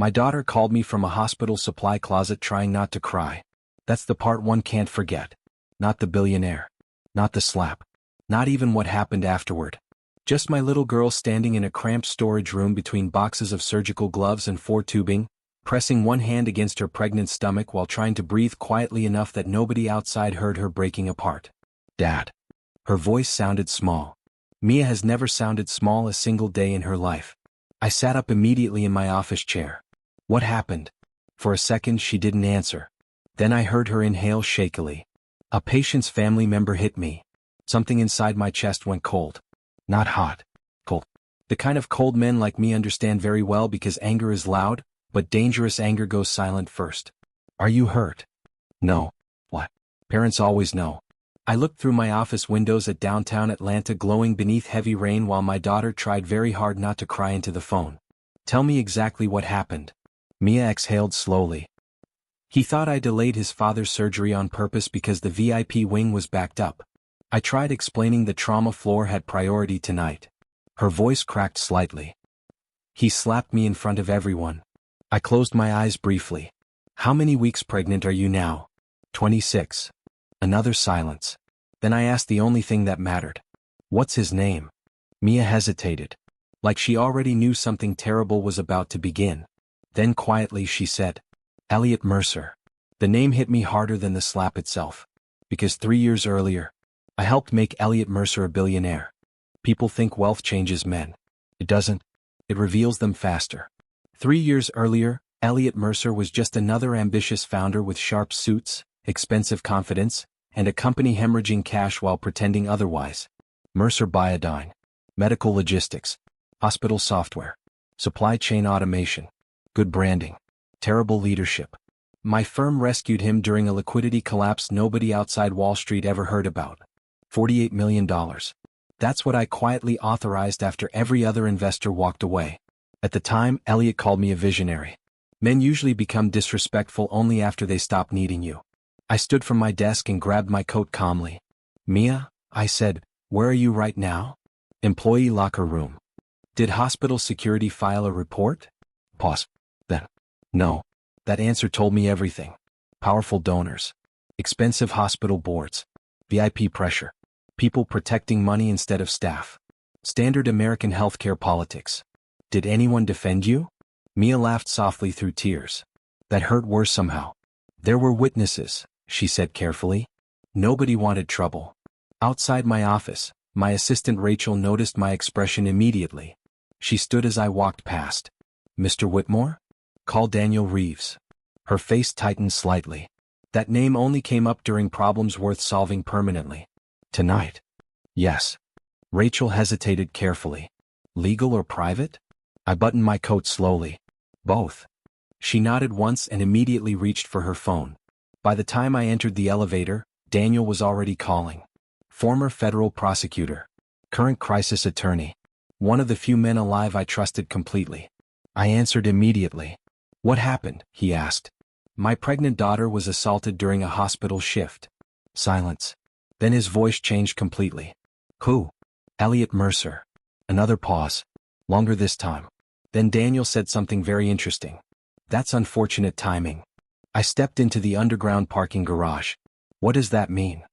My daughter called me from a hospital supply closet trying not to cry. That's the part one can't forget. Not the billionaire. Not the slap. Not even what happened afterward. Just my little girl standing in a cramped storage room between boxes of surgical gloves and 4 tubing, pressing one hand against her pregnant stomach while trying to breathe quietly enough that nobody outside heard her breaking apart. Dad. Her voice sounded small. Mia has never sounded small a single day in her life. I sat up immediately in my office chair. What happened? For a second she didn't answer. Then I heard her inhale shakily. A patient's family member hit me. Something inside my chest went cold. Not hot. Cold. The kind of cold men like me understand very well because anger is loud, but dangerous anger goes silent first. Are you hurt? No. What? Parents always know. I looked through my office windows at downtown Atlanta glowing beneath heavy rain while my daughter tried very hard not to cry into the phone. Tell me exactly what happened. Mia exhaled slowly. He thought I delayed his father's surgery on purpose because the VIP wing was backed up. I tried explaining the trauma floor had priority tonight. Her voice cracked slightly. He slapped me in front of everyone. I closed my eyes briefly. How many weeks pregnant are you now? 26. Another silence. Then I asked the only thing that mattered. What's his name? Mia hesitated. Like she already knew something terrible was about to begin. Then quietly she said, Elliot Mercer. The name hit me harder than the slap itself. Because 3 years earlier, I helped make Elliot Mercer a billionaire. People think wealth changes men. It doesn't. It reveals them faster. 3 years earlier, Elliot Mercer was just another ambitious founder with sharp suits, expensive confidence, and a company hemorrhaging cash while pretending otherwise. Mercer Biodyne. Medical logistics. Hospital software. Supply chain automation. Good branding. Terrible leadership. My firm rescued him during a liquidity collapse nobody outside Wall Street ever heard about. $48 million. That's what I quietly authorized after every other investor walked away. At the time, Elliot called me a visionary. Men usually become disrespectful only after they stop needing you. I stood from my desk and grabbed my coat calmly. Mia, I said, where are you right now? Employee locker room. Did hospital security file a report? Pause. Then. No. That answer told me everything. Powerful donors. Expensive hospital boards. VIP pressure. People protecting money instead of staff. Standard American healthcare politics. Did anyone defend you? Mia laughed softly through tears. That hurt worse somehow. There were witnesses, she said carefully. Nobody wanted trouble. Outside my office, my assistant Rachel noticed my expression immediately. She stood as I walked past. Mr. Whitmore? Call Daniel Reeves. Her face tightened slightly. That name only came up during problems worth solving permanently. Tonight? Yes. Rachel hesitated carefully. Legal or private? I buttoned my coat slowly. Both. She nodded once and immediately reached for her phone. By the time I entered the elevator, Daniel was already calling. Former federal prosecutor. Current crisis attorney. One of the few men alive I trusted completely. I answered immediately. What happened? He asked. My pregnant daughter was assaulted during a hospital shift. Silence. Then his voice changed completely. Who? Elliot Mercer. Another pause. Longer this time. Then Daniel said something very interesting. That's unfortunate timing. I stepped into the underground parking garage. What does that mean?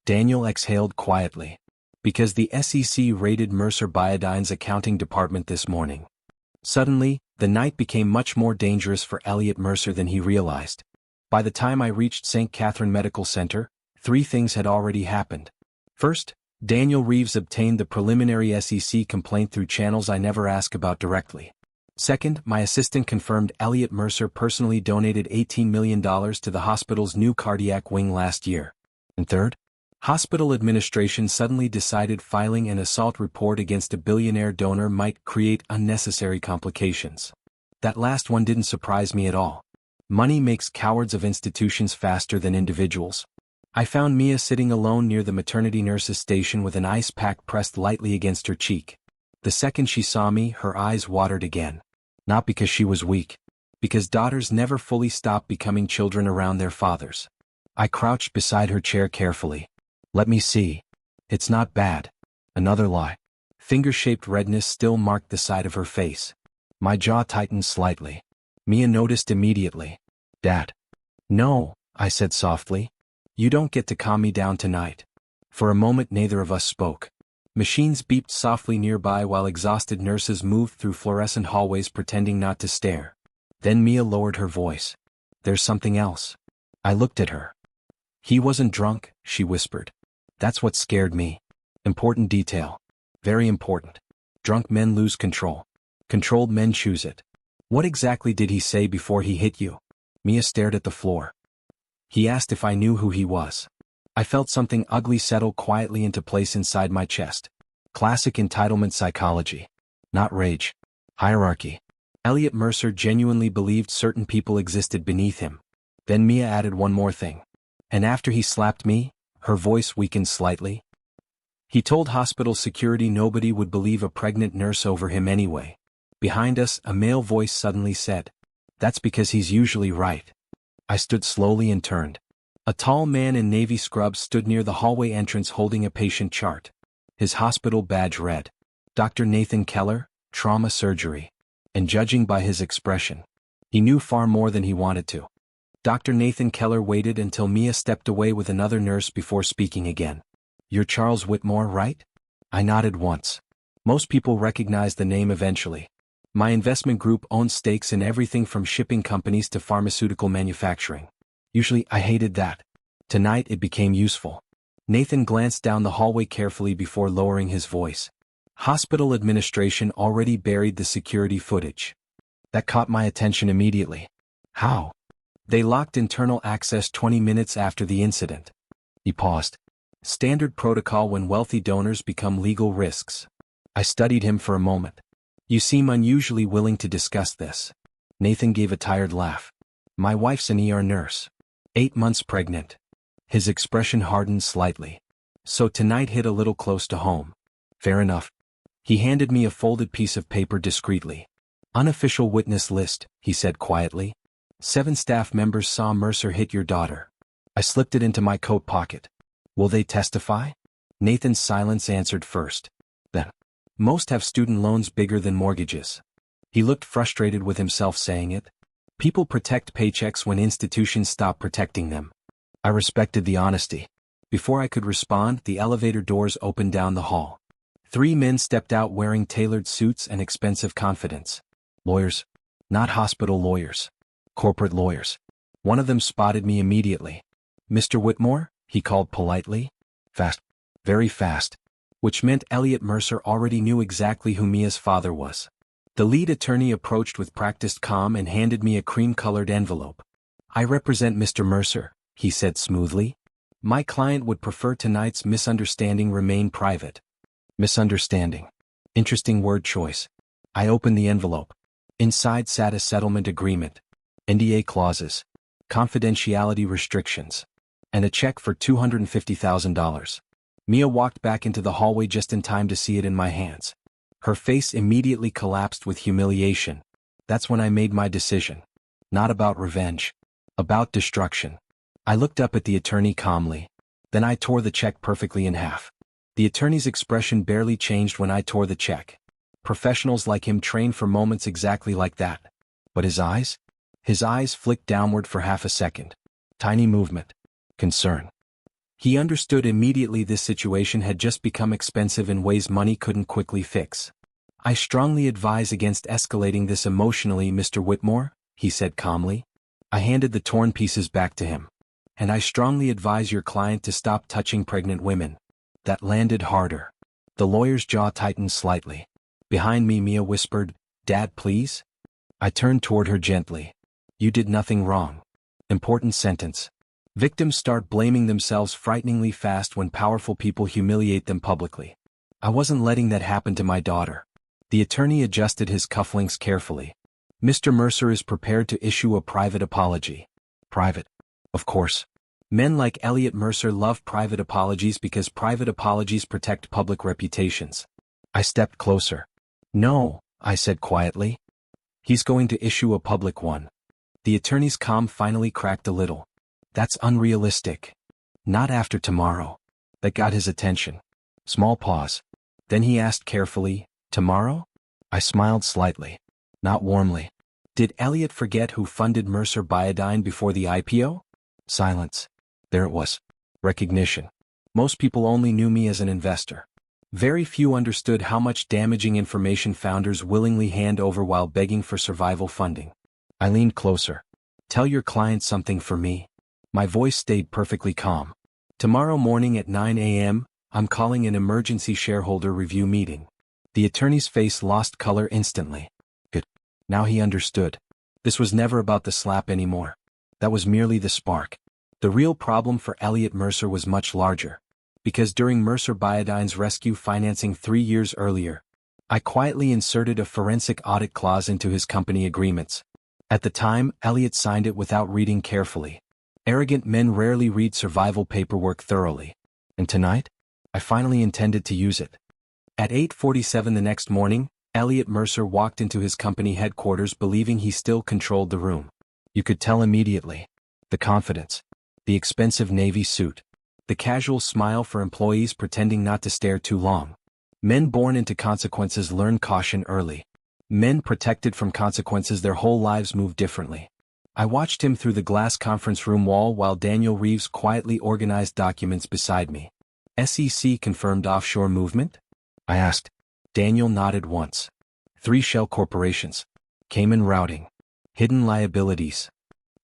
Daniel exhaled quietly. Because the SEC raided Mercer Biodyne's accounting department this morning. Suddenly, the night became much more dangerous for Elliot Mercer than he realized. By the time I reached St. Catherine Medical Center, 3 things had already happened. First, Daniel Reeves obtained the preliminary SEC complaint through channels I never ask about directly. Second, my assistant confirmed Elliot Mercer personally donated $18 million to the hospital's new cardiac wing last year. And third, hospital administration suddenly decided filing an assault report against a billionaire donor might create unnecessary complications. That last one didn't surprise me at all. Money makes cowards of institutions faster than individuals. I found Mia sitting alone near the maternity nurse's station with an ice pack pressed lightly against her cheek. The second she saw me, her eyes watered again. Not because she was weak. Because daughters never fully stop becoming children around their fathers. I crouched beside her chair carefully. Let me see. It's not bad. Another lie. Finger-shaped redness still marked the side of her face. My jaw tightened slightly. Mia noticed immediately. Dad. No, I said softly. You don't get to calm me down tonight. For a moment neither of us spoke. Machines beeped softly nearby while exhausted nurses moved through fluorescent hallways pretending not to stare. Then Mia lowered her voice. There's something else. I looked at her. He wasn't drunk, she whispered. That's what scared me. Important detail. Very important. Drunk men lose control. Controlled men choose it. What exactly did he say before he hit you? Mia stared at the floor. He asked if I knew who he was. I felt something ugly settle quietly into place inside my chest. Classic entitlement psychology. Not rage. Hierarchy. Elliot Mercer genuinely believed certain people existed beneath him. Then Mia added one more thing. And after he slapped me, her voice weakened slightly. He told hospital security nobody would believe a pregnant nurse over him anyway. Behind us, a male voice suddenly said, "That's because he's usually right." I stood slowly and turned. A tall man in navy scrubs stood near the hallway entrance holding a patient chart. His hospital badge read, Dr. Nathan Keller, Trauma Surgery. And judging by his expression, he knew far more than he wanted to. Dr. Nathan Keller waited until Mia stepped away with another nurse before speaking again. You're Charles Whitmore, right? I nodded once. Most people recognize the name eventually. My investment group owns stakes in everything from shipping companies to pharmaceutical manufacturing. Usually I hated that. Tonight it became useful. Nathan glanced down the hallway carefully before lowering his voice. Hospital administration already buried the security footage. That caught my attention immediately. How? They locked internal access 20 minutes after the incident. He paused. Standard protocol when wealthy donors become legal risks. I studied him for a moment. You seem unusually willing to discuss this. Nathan gave a tired laugh. My wife's an ER nurse. 8 months pregnant. His expression hardened slightly. So tonight hit a little close to home. Fair enough. He handed me a folded piece of paper discreetly. Unofficial witness list, he said quietly. 7 staff members saw Mercer hit your daughter. I slipped it into my coat pocket. Will they testify? Nathan's silence answered first. Then. Most have student loans bigger than mortgages. He looked frustrated with himself saying it. People protect paychecks when institutions stop protecting them. I respected the honesty. Before I could respond, the elevator doors opened down the hall. 3 men stepped out wearing tailored suits and expensive confidence. Lawyers. Not hospital lawyers. Corporate lawyers. One of them spotted me immediately. Mr. Whitmore, he called politely. Fast. Very fast. Which meant Elliot Mercer already knew exactly who Mia's father was. The lead attorney approached with practiced calm and handed me a cream-colored envelope. I represent Mr. Mercer, he said smoothly. My client would prefer tonight's misunderstanding remain private. Misunderstanding. Interesting word choice. I opened the envelope. Inside sat a settlement agreement. NDA clauses. Confidentiality restrictions. And a check for $250,000. Mia walked back into the hallway just in time to see it in my hands. Her face immediately collapsed with humiliation. That's when I made my decision. Not about revenge. About destruction. I looked up at the attorney calmly. Then I tore the check perfectly in half. The attorney's expression barely changed when I tore the check. Professionals like him train for moments exactly like that. But his eyes? His eyes flicked downward for half a second. Tiny movement. Concern. He understood immediately this situation had just become expensive in ways money couldn't quickly fix. I strongly advise against escalating this emotionally, Mr. Whitmore, he said calmly. I handed the torn pieces back to him. And I strongly advise your client to stop touching pregnant women. That landed harder. The lawyer's jaw tightened slightly. Behind me, Mia whispered, Dad, please? I turned toward her gently. You did nothing wrong. Important sentence. Victims start blaming themselves frighteningly fast when powerful people humiliate them publicly. I wasn't letting that happen to my daughter. The attorney adjusted his cufflinks carefully. Mr. Mercer is prepared to issue a private apology. Private. Of course. Men like Elliot Mercer love private apologies because private apologies protect public reputations. I stepped closer. No, I said quietly. He's going to issue a public one. The attorney's calm finally cracked a little. That's unrealistic. Not after tomorrow. That got his attention. Small pause. Then he asked carefully, Tomorrow? I smiled slightly. Not warmly. Did Elliot forget who funded Mercer Biodine before the IPO? Silence. There it was. Recognition. Most people only knew me as an investor. Very few understood how much damaging information founders willingly hand over while begging for survival funding. I leaned closer. Tell your client something for me. My voice stayed perfectly calm. Tomorrow morning at 9 a.m., I'm calling an emergency shareholder review meeting. The attorney's face lost color instantly. Good. Now he understood. This was never about the slap anymore. That was merely the spark. The real problem for Elliot Mercer was much larger. Because during Mercer Biodine's rescue financing 3 years earlier, I quietly inserted a forensic audit clause into his company agreements. At the time, Elliot signed it without reading carefully. Arrogant men rarely read survival paperwork thoroughly. And tonight, I finally intended to use it. At 8:47 the next morning, Elliot Mercer walked into his company headquarters believing he still controlled the room. You could tell immediately. The confidence. The expensive navy suit. The casual smile for employees pretending not to stare too long. Men born into consequences learn caution early. Men protected from consequences their whole lives move differently. I watched him through the glass conference room wall while Daniel Reeves quietly organized documents beside me. SEC confirmed offshore movement? I asked. Daniel nodded once. 3 shell corporations. Cayman routing. Hidden liabilities.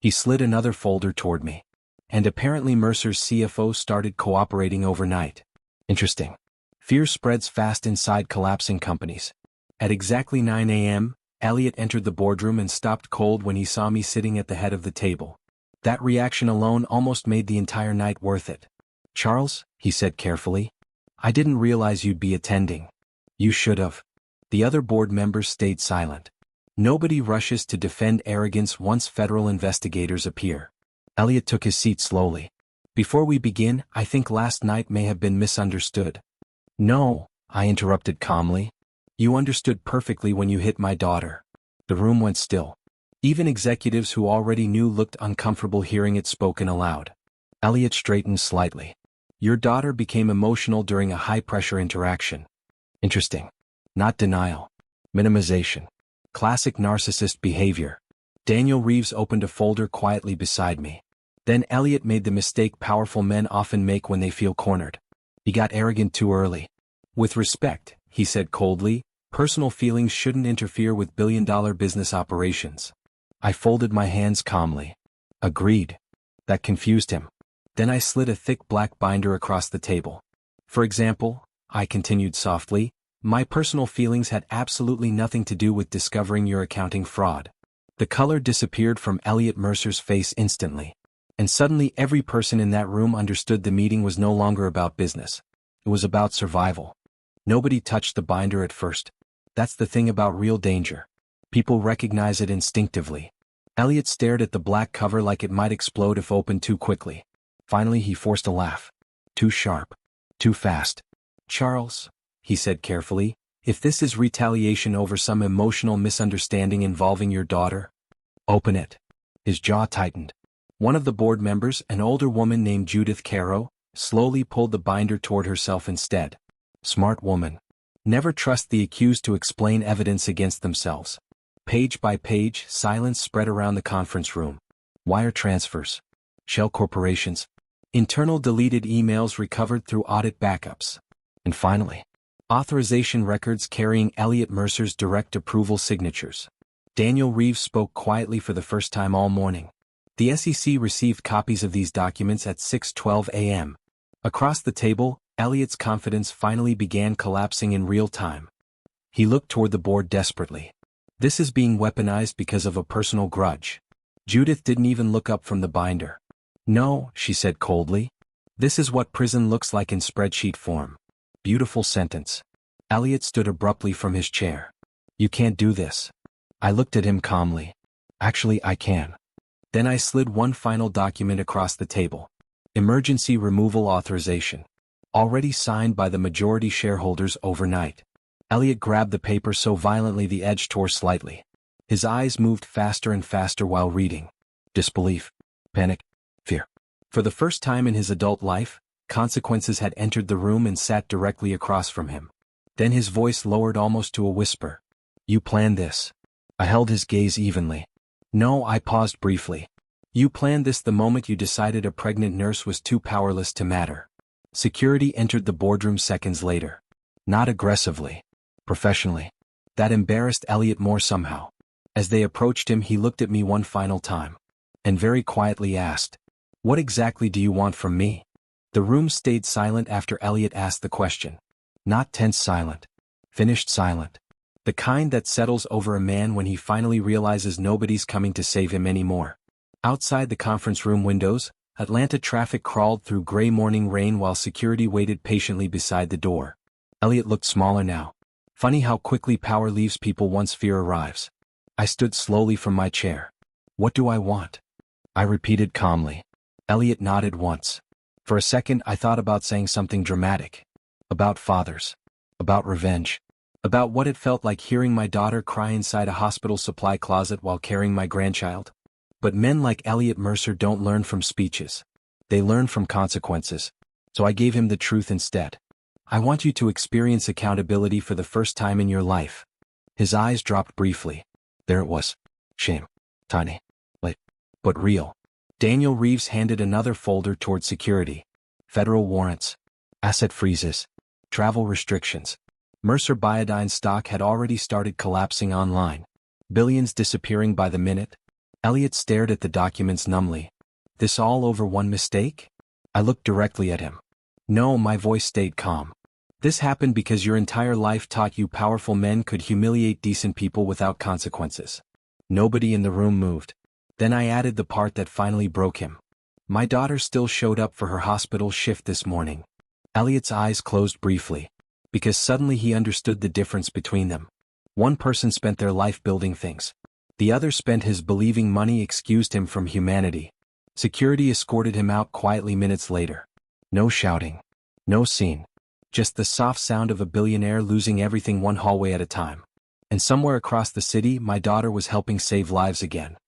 He slid another folder toward me. And apparently Mercer's CFO started cooperating overnight. Interesting. Fear spreads fast inside collapsing companies. At exactly 9 a.m., Elliot entered the boardroom and stopped cold when he saw me sitting at the head of the table. That reaction alone almost made the entire night worth it. Charles, he said carefully, I didn't realize you'd be attending. You should have. The other board members stayed silent. Nobody rushes to defend arrogance once federal investigators appear. Elliot took his seat slowly. Before we begin, I think last night may have been misunderstood. No, I interrupted calmly. You understood perfectly when you hit my daughter. The room went still. Even executives who already knew looked uncomfortable hearing it spoken aloud. Elliot straightened slightly. Your daughter became emotional during a high-pressure interaction. Interesting. Not denial. Minimization. Classic narcissist behavior. Daniel Reeves opened a folder quietly beside me. Then Elliot made the mistake powerful men often make when they feel cornered. He got arrogant too early. With respect, he said coldly, personal feelings shouldn't interfere with billion-dollar business operations. I folded my hands calmly. Agreed. That confused him. Then I slid a thick black binder across the table. For example, I continued softly, my personal feelings had absolutely nothing to do with discovering your accounting fraud. The color disappeared from Elliot Mercer's face instantly. And suddenly every person in that room understood the meeting was no longer about business. It was about survival. Nobody touched the binder at first. That's the thing about real danger. People recognize it instinctively. Elliot stared at the black cover like it might explode if opened too quickly. Finally he forced a laugh. Too sharp. Too fast. Charles, he said carefully, if this is retaliation over some emotional misunderstanding involving your daughter, open it. His jaw tightened. One of the board members, an older woman named Judith Caro, slowly pulled the binder toward herself instead. Smart woman. Never trust the accused to explain evidence against themselves. Page by page, silence spread around the conference room. Wire transfers. Shell corporations. Internal deleted emails recovered through audit backups. And finally, authorization records carrying Elliot Mercer's direct approval signatures. Daniel Reeves spoke quietly for the first time all morning. The SEC received copies of these documents at 6:12 a.m. Across the table, Elliot's confidence finally began collapsing in real time. He looked toward the board desperately. This is being weaponized because of a personal grudge. Judith didn't even look up from the binder. No, she said coldly. This is what prison looks like in spreadsheet form. Beautiful sentence. Elliot stood abruptly from his chair. You can't do this. I looked at him calmly. Actually, I can. Then I slid one final document across the table. Emergency removal authorization. Already signed by the majority shareholders overnight. Elliot grabbed the paper so violently the edge tore slightly. His eyes moved faster and faster while reading. Disbelief. Panic. Fear. For the first time in his adult life, consequences had entered the room and sat directly across from him. Then his voice lowered almost to a whisper. You planned this. I held his gaze evenly. No, I paused briefly. You planned this the moment you decided a pregnant nurse was too powerless to matter. Security entered the boardroom seconds later. Not aggressively. Professionally. That embarrassed Elliot more somehow. As they approached him, he looked at me one final time. And very quietly asked, "What exactly do you want from me?" The room stayed silent after Elliot asked the question. Not tense silent. Finished silent. The kind that settles over a man when he finally realizes nobody's coming to save him anymore. Outside the conference room windows, Atlanta traffic crawled through gray morning rain while security waited patiently beside the door. Elliot looked smaller now. Funny how quickly power leaves people once fear arrives. I stood slowly from my chair. What do I want? I repeated calmly. Elliot nodded once. For a second I thought about saying something dramatic. About fathers. About revenge. About what it felt like hearing my daughter cry inside a hospital supply closet while carrying my grandchild. But men like Elliot Mercer don't learn from speeches. They learn from consequences. So I gave him the truth instead. I want you to experience accountability for the first time in your life. His eyes dropped briefly. There it was. Shame. Tiny. Late. But real. Daniel Reeves handed another folder toward security. Federal warrants. Asset freezes. Travel restrictions. Mercer Biodine stock had already started collapsing online. Billions disappearing by the minute. Elliot stared at the documents numbly. This all over one mistake? I looked directly at him. No, my voice stayed calm. This happened because your entire life taught you powerful men could humiliate decent people without consequences. Nobody in the room moved. Then I added the part that finally broke him. My daughter still showed up for her hospital shift this morning. Elliot's eyes closed briefly. Because suddenly he understood the difference between them. One person spent their life building things. The other spent his believing money excused him from humanity. Security escorted him out quietly minutes later. No shouting. No scene. Just the soft sound of a billionaire losing everything one hallway at a time. And somewhere across the city, my daughter was helping save lives again.